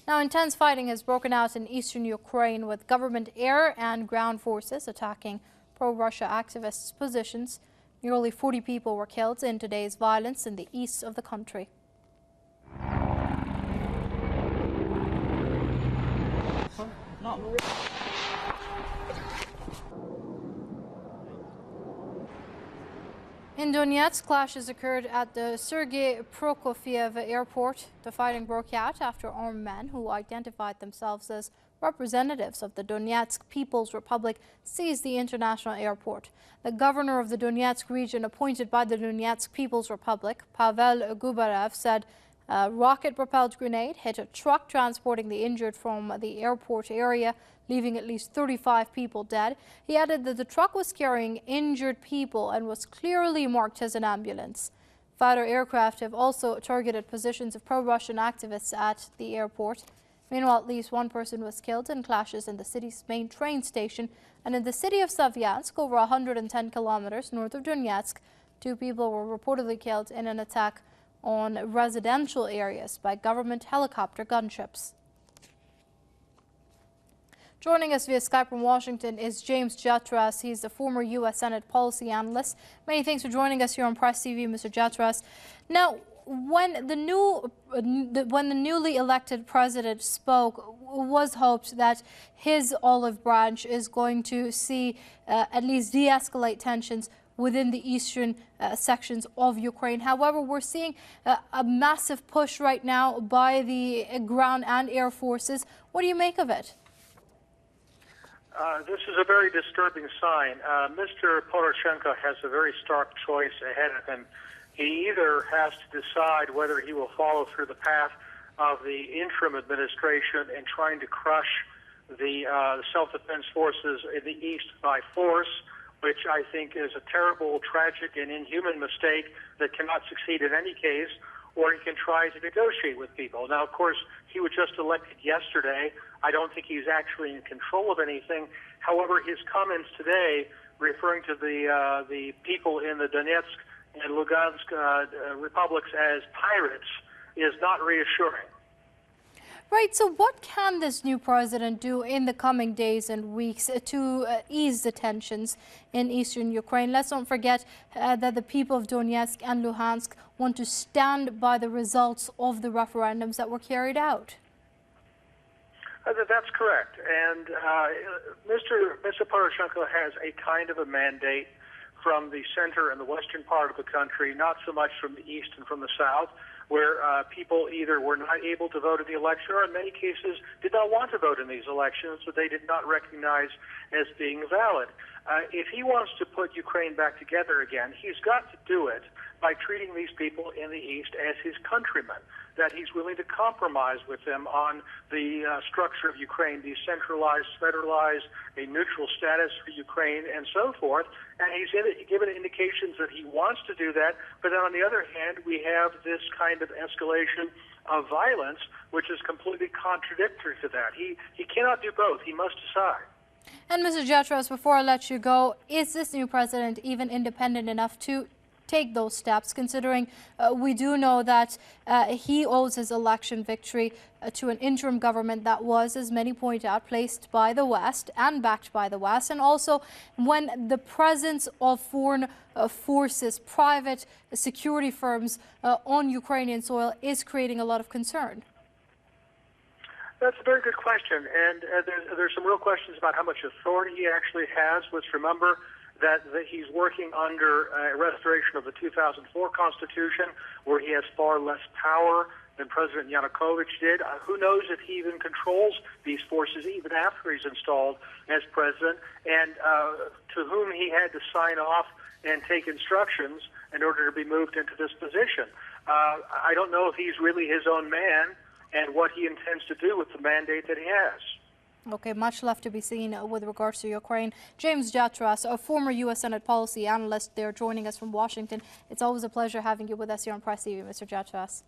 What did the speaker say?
Now, intense fighting has broken out in eastern Ukraine with government air and ground forces attacking pro-Russia activists' positions. Nearly 40 people were killed in today's violence in the east of the country. No. In Donetsk, clashes occurred at the Sergei Prokofiev airport. The fighting broke out after armed men who identified themselves as representatives of the Donetsk People's Republic seized the international airport. The governor of the Donetsk region appointed by the Donetsk People's Republic, Pavel Gubarev, said a rocket-propelled grenade hit a truck transporting the injured from the airport area, leaving at least 35 people dead. He added that the truck was carrying injured people and was clearly marked as an ambulance. Fighter aircraft have also targeted positions of pro-Russian activists at the airport. Meanwhile, at least one person was killed in clashes in the city's main train station, and in the city of Slavyansk, over 110 kilometers north of Donetsk, 2 people were reportedly killed in an attack on residential areas by government helicopter gunships. Joining us via Skype from Washington is James Jatras. He's the former U.S. Senate policy analyst. Many thanks for joining us here on Press TV, Mr. Jatras. Now, when the newly elected president spoke, it was hoped that his olive branch is going to see at least de-escalate tensions within the eastern sections of Ukraine. However, we're seeing a massive push right now by the ground and air forces. What do you make of it? This is a very disturbing sign. Mr. Poroshenko has a very stark choice ahead of him. He either has to decide whether he will follow through the path of the interim administration in trying to crush the self-defense forces in the east by force, which I think is a terrible, tragic, and inhuman mistake that cannot succeed in any case, or he can try to negotiate with people. Now, of course, he was just elected yesterday. I don't think he's actually in control of anything. However, his comments today, referring to the people in the Donetsk and Lugansk republics as pirates, is not reassuring. Right, so what can this new president do in the coming days and weeks to ease the tensions in eastern Ukraine? Let's not forget that the people of Donetsk and Luhansk want to stand by the results of the referendums that were carried out. That's correct. And Mr. Poroshenko has a kind of a mandate from the center and the western part of the country, not so much from the east and from the south, where people either were not able to vote in the election or in many cases did not want to vote in these elections, but they did not recognize as being valid. If he wants to put Ukraine back together again, he's got to do it by treating these people in the east as his countrymen, that he's willing to compromise with them on the structure of Ukraine, decentralized, federalized, a neutral status for Ukraine, and so forth. And he's given indications that he wants to do that. But then on the other hand, we have this kind of escalation of violence, which is completely contradictory to that. He cannot do both. He must decide. And Mr. Jatras, before I let you go, is this new president even independent enough to take those steps, considering we do know that he owes his election victory to an interim government that was, as many point out, placed by the West and backed by the West, and also when the presence of foreign forces, private security firms on Ukrainian soil is creating a lot of concern? That's a very good question, and there's some real questions about how much authority he actually has. Let's remember that he's working under a restoration of the 2004 Constitution, where he has far less power than President Yanukovych did. Who knows if he even controls these forces even after he's installed as president, and to whom he had to sign off and take instructions in order to be moved into this position. I don't know if he's really his own man and what he intends to do with the mandate that he has. Okay, much left to be seen with regards to Ukraine. James Jatras, a former U.S. Senate policy analyst, there joining us from Washington. It's always a pleasure having you with us here on Press TV, Mr. Jatras.